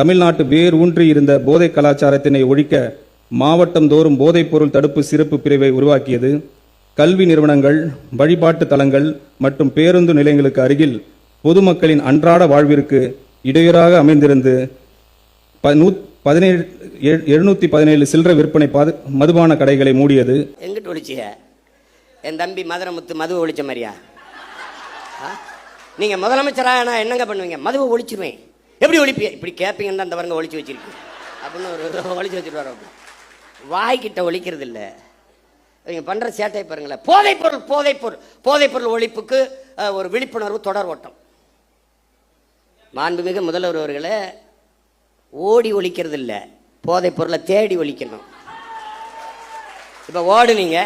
தமிழ்நாட்டு வேர் ஊன்றி இருந்த போதை கலாச்சாரத்தினை ஒழிக்க மாவட்டம் தோறும் போதைப்பொருள் தடுப்பு சிறப்பு பிரிவை உருவாக்கியது. கல்வி நிறுவனங்கள், வழிபாட்டு தலங்கள் மற்றும் பேருந்து நிலையங்களுக்கு அருகில் பொதுமக்களின் அன்றாட வாழ்விற்கு இடையூறாக அமைந்திருந்து 717 சில்லறை விற்பனை மதுபான கடைகளை மூடியது. எங்கிட்டு ஒழிச்சிய? என் தம்பி மதுரமுத்து மதுவை ஒழிச்ச மாதிரியா? நீங்க முதலமைச்சராக நான் என்னங்க பண்ணுவீங்க? மதுவை ஒழிச்சிருவேன். எப்படி ஒழிப்பீங்க? இப்படி கேட்பீங்கன்னு அந்த பாருங்க ஒழிச்சு வச்சிருக்கு அப்படின்னு ஒரு ஒழிச்சு வச்சுட்டு வாய்கிட்ட ஒழிக்கிறது இல்லை. இவங்க பண்ற சேட்டை பாருங்களேன். போதைப்பொருள் ஒழிப்புக்கு ஒரு விழிப்புணர்வு தொடர் ஓட்டம். மாண்புமிகு முதல்வர் அவர்களே, ஓடி ஒழிக்கிறது இல்லை, போதைப் பொருளை தேடி ஒழிக்கணும். இப்போ ஓடுனீங்க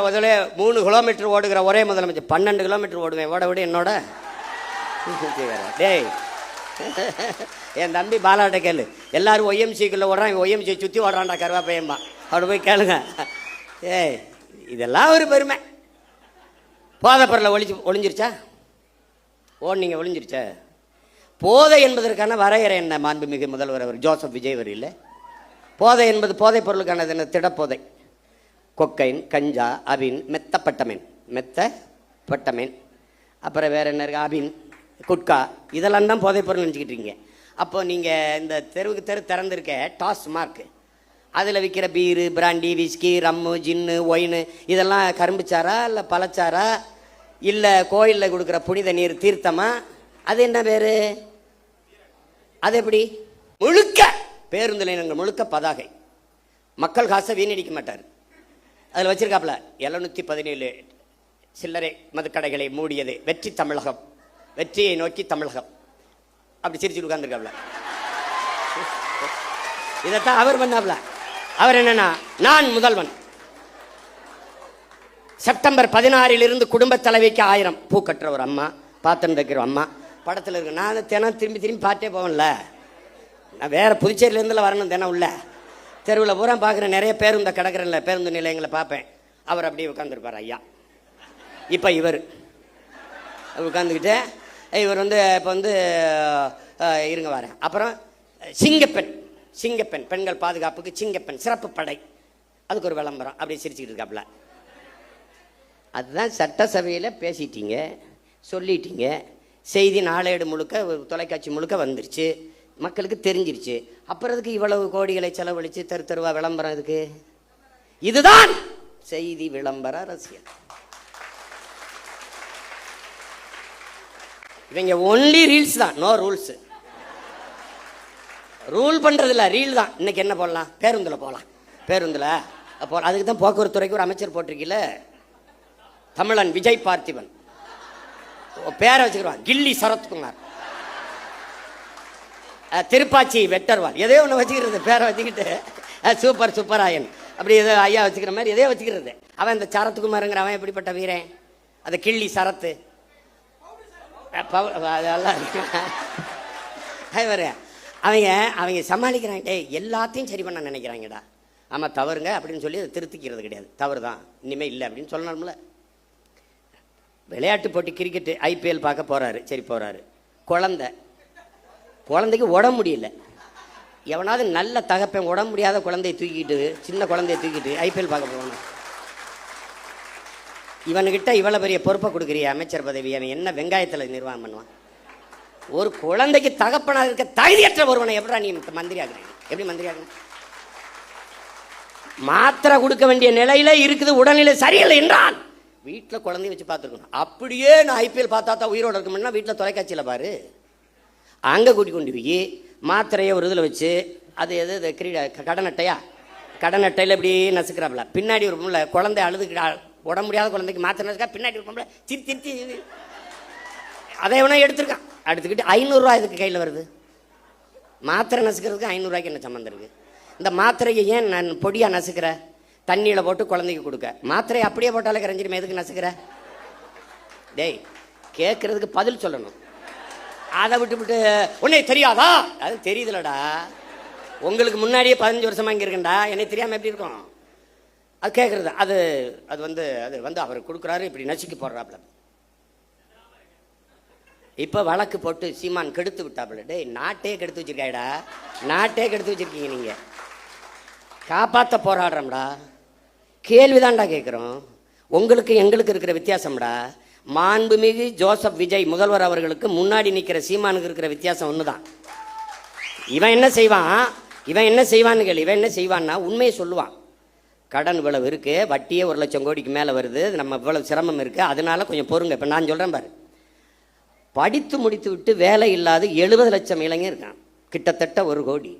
முதல்ல 3 கிலோமீட்டர் ஓடுகிற ஒரே முதலமைச்சர் 12 கிலோமீட்டர் ஓடுவேன். ஓட விட என்னோட டேய் என் தம்பி பாலாட்ட கேளு. எல்லாரும் ஒய்எம்சிக்குள்ள ஓடுறான், ஒய்எம்சி சுற்றி ஓடுறான்டா கருவாப்பையம்மா. அவட போய் கேளுங்க. ஏய் இதெல்லாம் ஒரு பெருமை. போதைப்பொருளை ஒழிஞ்சிருச்சா? ஒழிஞ்சிருச்சா? போதை என்பதற்கான வரையறை என்ன? மாண்புமிகு முதல்வர் அவர் ஜோசப் விஜய் அவர் இல்லை. போதை என்பது போதைப் பொருளுக்கானது என்ன? திடப்போதை. கொக்கைன், கஞ்சா, அபின், மெத்தப்பட்டமீன், அப்புறம் வேற என்ன இருக்கு? அபின், குட்கா, இதெல்லாம் தான் போதைப் பொருள் நினச்சிக்கிட்டு இருக்கீங்க. அப்போ நீங்கள் இந்த தெருவுக்கு திறந்திருக்க டாஸ்மார்க், அதில் விற்கிற பீரு, பிராண்டி, விஸ்கி, ரம்மு, ஜின்னு, ஒயின், இதெல்லாம் கரும்புச்சாரா இல்லை பழச்சாரா இல்லை கோயிலில் கொடுக்குற புனித நீர் தீர்த்தமா? அது என்ன பேரு? அது எப்படி? முழுக்க பேருந்து நிலையங்கள் முழுக்க பதாகை. மக்கள் காசை வீணடிக்க மாட்டார். அதில் வச்சிருக்காப்புல 717 சில்லறை மதுக்கடைகளை மூடியது வெற்றி தமிழகம், வெற்றியை நோக்கி தமிழகம். அப்படி சிரிச்சு உட்கார்ந்துருக்காப்புல. இதைத்தான் அவர் பண்ணாப்புல. அவர் என்னன்னா, நான் முதல்வன். செப்டம்பர் 16 குடும்ப தலைவிக்கு 1000 பூ கட்டுற ஒரு அம்மா, பாத்திரம் தைக்கிற அம்மா படத்தில் இருக்கு. நான் தினம் திரும்பி பார்த்தே போவேன்ல. நான் வேற புதுச்சேரியிலேருந்துல வரணும். தினம் உள்ள தெருவில் பூரா பார்க்குறேன். நிறைய பேருந்து கிடக்கிறேன்ல, பேருந்து நிலையங்களை பார்ப்பேன். அவர் அப்படியே உட்காந்துருப்பார் ஐயா. இப்போ இவர் உட்காந்துக்கிட்டு இவர் இப்போ இருங்க வரேன். அப்புறம் சிங்கப்பெண் பெண்கள் பாதுகாப்புக்கு சிங்கப்பெண் சிறப்பு படை, அதுக்கு ஒரு விளம்பரம். அப்படியே சிரிச்சுக்கிட்டு இருக்காப்புல. அதுதான் சட்டசபையில் பேசிட்டீங்க, சொல்லிட்டீங்க. செய்தி நாளேடு முழுக்க, தொலைக்காட்சி முழுக்க வந்துருச்சு, மக்களுக்கு தெரிஞ்சிருச்சு. அப்புறம் அதுக்கு இவ்வளவு கோடிகளை செலவழித்து தெருவா விளம்பரம் இதுக்கு? இதுதான் செய்தி விளம்பர அரசியல். இவங்க ஒன்லி ரீல்ஸ் தான், நோ ரூல்ஸ். ரூல் பண்றது இல்லை, ரீல் தான். இன்னைக்கு என்ன போடலாம்? பேருந்தில் போகலாம். பேருந்தில் அதுக்கு தான் போக்குவரத்து துறைக்கு ஒரு அமைச்சர் போட்டிருக்கீல, தமிழன் விஜய் பார்த்திபன். பேரை வச்சுக்கிறான், கில்லி சரத்குமார், திருப்பாச்சி வெட்டர்வால், எதையோ ஒன்று வச்சுக்கிறது. பேரை வச்சுக்கிட்டு சூப்பராயன், அப்படி ஏதோ ஐயா வச்சுக்கிற மாதிரி எதையோ வச்சுக்கிறது. அவன் இந்த சரத்குமாருங்கிற அவன் எப்படிப்பட்ட வீரன்? அது கிள்ளி சரத்து அதெல்லாம் அவங்க சமாளிக்கிறாங்க. எல்லாத்தையும் சரி பண்ண நினைக்கிறாங்கடா. ஆமாம் தவறுங்க அப்படின்னு சொல்லி அதை திருத்திக்கிறது கிடையாது. தவறு தான், இனிமேல் இல்லை அப்படின்னு சொல்லணும்ல. விளையாட்டு போட்டி கிரிக்கெட்டு ஐபிஎல் பார்க்க போகிறாரு. சரி போகிறாரு. குழந்தைக்கு உடம்பு முடியல. எவனாவது நல்ல தகப்பன் உடம்பு முடியாத குழந்தைய தூக்கிட்டு, சின்ன குழந்தைய தூக்கிட்டு ஐபிஎல் பார்க்க போகணும். இவனுக்கிட்ட இவ்வளோ பெரிய பொறுப்பை கொடுக்குறிய அமைச்சர் பதவி, அவன் என்ன வெங்காயத்தில் நிர்வாகம் பண்ணுவான்? ஒரு குழந்தைக்கு தகப்பனாக இருக்க தகுதியற்ற ஒருவனை எப்படா நீ மந்திரி ஆகுறீங்க? எப்படி மந்திரி ஆகுறீங்க? மாத்திரை கொடுக்க வேண்டிய நிலையில இருக்குது, உடல்நிலை சரியில்லை என்றால் வீட்டில் குழந்தைய வச்சு பார்த்துருக்கணும். அப்படியே நான் ஐபிஎல் பார்த்தா தான் உயிரோடு இருக்கணும்னா வீட்டில் தொலைக்காட்சியில் பாரு. அங்கே கூட்டி கொண்டு போய் மாத்திரையை ஒரு இதில் வச்சு, அது எது கடன் அட்டையில் இப்படி நசுக்கிறாப்புல. பின்னாடி ஒரு பொம்பளை குழந்தை அழுதுக்கிட்டா, உடம்பு முடியாத குழந்தைக்கு மாத்திரை நசுக்கா, பின்னாடி ஒரு பொம்பளை திருத்தி அதை எவனா எடுத்துக்கிட்டு 500 ரூபா இதுக்கு கையில் வருது. மாத்திரை நசுக்கிறதுக்கு 500 ரூபாய்க்கு என்ன சம்மந்தம் இருக்குது? இந்த மாத்திரையை ஏன் நான் பொடியாக நசுக்கிற? தண்ணியில் போட்டு குழந்தைக்கு கொடுக்க. மாத்திரை அப்படியே போட்டாலே கரைஞ்சிருமே, எதுக்கு நசுக்கிற? டேய் கேட்கறதுக்கு பதில் சொல்லணும். அதை விட்டு உன்னை தெரியாதா? அது தெரியுதுலடா. உங்களுக்கு முன்னாடியே 15 வருஷமா இங்கே இருக்கேன்டா, என்னை தெரியாமல் எப்படி இருக்கும்? அது கேட்குறது. அது அது வந்து அவர் கொடுக்குறாரு, இப்படி நசுக்கி போடுறாப்புல. இப்போ வழக்கு போட்டு சீமான் கெடுத்து விட்டாப்புல. டேய், நாட்டே கெடுத்து வச்சிருக்காடா, நாட்டே கெடுத்து வச்சிருக்கீங்க. நீங்கள் காப்பாற்ற போராடுறோம்டா. கேள்விதான்டா கேட்குறோம். உங்களுக்கு எங்களுக்கு இருக்கிற வித்தியாசம்டா. மாண்புமிகு ஜோசப் விஜய் முதல்வர் அவர்களுக்கு முன்னாடி நிற்கிற சீமானுக்கு இருக்கிற வித்தியாசம் ஒன்று தான். இவன் என்ன செய்வான், இவன் என்ன செய்வான்னு கேள்வி. இவன் என்ன செய்வான்னா உண்மையை சொல்லுவான். கடன் இவ்வளவு இருக்கு, வட்டியே 1 லட்சம் கோடிக்கு மேலே வருது, நம்ம இவ்வளவு சிரமம் இருக்கு, அதனால கொஞ்சம் பொறுங்க. இப்போ நான் சொல்கிறேன் பாரு, படித்து முடித்து விட்டு வேலை இல்லாத 70 லட்சம் இளைஞர் இருக்கான், கிட்டத்தட்ட 1 கோடி.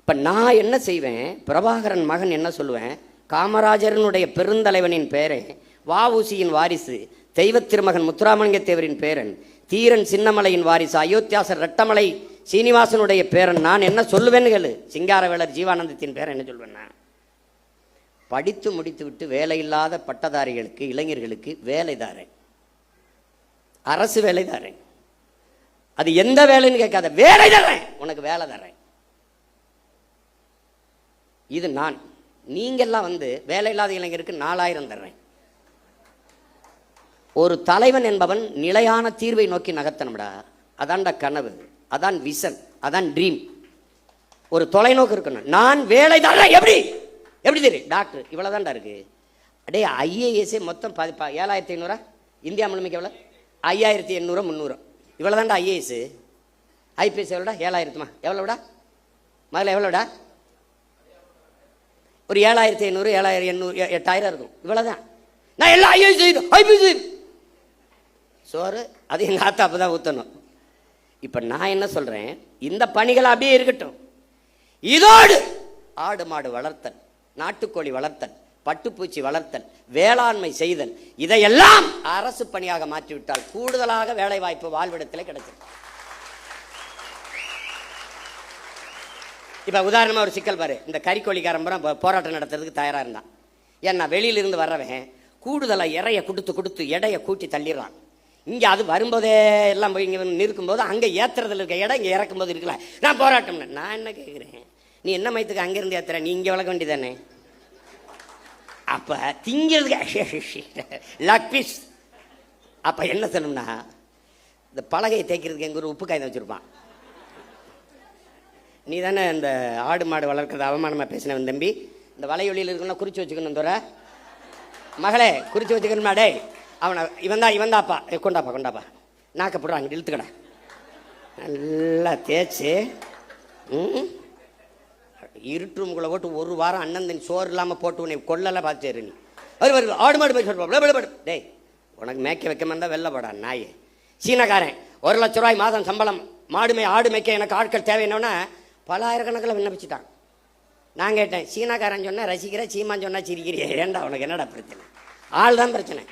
இப்போ நான் என்ன செய்வேன், பிரபாகரன் மகன் என்ன சொல்லுவேன், காமராஜரனுடைய பெருந்தலைவனின் பேரன், வஉசியின் வாரிசு, தெய்வ திருமகன் முத்துராமலிங்க தேவரின் பேரன், தீரன் சின்னமலையின் வாரிசு, அயோத்தியாசர் ரெட்டமலை சீனிவாசனுடைய பேரன். நான் என்ன சொல்லுவேன்னு கேளு. சிங்காரவேலர் ஜீவானந்தத்தின் பேரன் என்ன சொல்வேன்னா, படித்து முடித்து விட்டு வேலை இல்லாத பட்டதாரிகளுக்கு இளைஞர்களுக்கு வேலை தாரேன், அரசு வேலை தரேன். அது எந்த வேலைன்னு கேட்காத, வேலை தரேன், உனக்கு வேலை தரேன். இது நான். நீங்கெல்லாம் வேலை இல்லாத இளைஞருக்கு 4000 தர்றேன். ஒரு தலைவன் என்பவன் நிலையான தீர்வை நோக்கி நகர்த்தணும்டா. அதான்டா கனவு, அதான் விஷன், அதான் ட்ரீம். ஒரு தொலைநோக்கு இருக்கணும். நான் வேலை தரேன். எப்படி எப்படி தெரியும் டாக்டர், இவ்வளவுதான்டா இருக்கு. அடே, ஐஏஎஸ்ஏ மொத்தம் 7500 இந்தியா முழுமைக்கு எவ்வளோ? 5800 300 இவ்வளோதான்டா ஐஏஎஸ். ஐபிஎஸ் எவ்வளோடா? 7000மா? எவ்வளோடா முதல்ல? எவ்வளோடா? ஒரு 7500 7800 8000 இருக்கும். இவ்வளோதான். நான் எல்லாம் ஐஏஎஸ் ஐபிஎஸ் சோறு அது எங்கள் ஆத்தாப்பு தான் ஊற்றணும். இப்போ நான் என்ன சொல்கிறேன், இந்த பணிகள் அப்படியே இருக்கட்டும். இதோடு ஆடு மாடு வளர்த்தல், நாட்டுக்கோழி வளர்த்தல், பட்டுப்பூச்சி வளர்த்தல், வேளாண்மை செய்தல், இதையெல்லாம் அரசு பணியாக மாற்றிவிட்டால் கூடுதலாக வேலை வாய்ப்பு வாழ்விடத்தில் கிடைச்சிருக்கு. இப்போ உதாரணமாக ஒரு சிக்கல் பாரு. இந்த கறிக்கோழிக்காரன் போராட்டம் நடத்துறதுக்கு தயாராக இருந்தான். ஏன்னா வெளியிலிருந்து வர்றவன் கூடுதலாக இறைய கொடுத்து எடையை கூட்டி தள்ளிடுறான். இங்கே அது வரும்போதே எல்லாம் போய் இங்கே நிற்கும்போது அங்கே ஏற்றுறதுல இருக்க இடம் இங்கே இறக்கும்போது இருக்கல. நான் போராட்டம்னு நான் என்ன கேட்குறேன், நீ என்ன மயத்துக்கு அங்கேருந்து ஏற்றுற, நீ இங்கே வளர்க்க வேண்டியதானே? அப்போ திங்கிறதுக்கு லக் பீஸ். அப்போ என்ன சொல்லணும்னா, இந்த பலகையை தேய்க்கிறதுக்கு எங்கள் ஒரு உப்பு காய்ந்து வச்சுருப்பான். நீ தானே இந்த ஆடு மாடு வளர்க்குறது அவமானமாக பேசினவன் தம்பி. இந்த வலையொலியில் இருக்குன்னா குறித்து வச்சுக்கணும். தோற மகளே, குறித்து வச்சுக்கணுமா? டே, அவனை இவன்தாப்பா கொண்டாப்பா நாக்க போடுறான், அங்கே இழுத்துக்கடா. நல்லா தேய்ச்சி இருட்டு ரூமுக்குள்ளே போட்டு 1 வாரம் அண்ணன் தண்ணி சோறு இல்லாமல் போட்டு உன்னை கொள்ளலாம் பார்த்துரு. நீ வருது ஆடு மாடு போய் சொல்லுவான். டேய், உனக்கு மேய்க்க வைக்க இருந்தால் வெளில போடா நாயே. சீனக்காரன் 1 லட்ச ரூபாய் மாதம் சம்பளம், ஆடு மேய்க்க எனக்கு ஆட்கள் தேவைன்னொன்னே பல ஆயிரக்கணக்கில் விண்ணப்பிச்சுட்டான். நான் கேட்டேன், சீனாக்காரன் சொன்னால் ரசிக்கிற, சீமான் சொன்னால் சிரிக்கிறிய, ஏண்டா உனக்கு என்னடா பிரச்சனை? ஆள் தான் பிரச்சனை.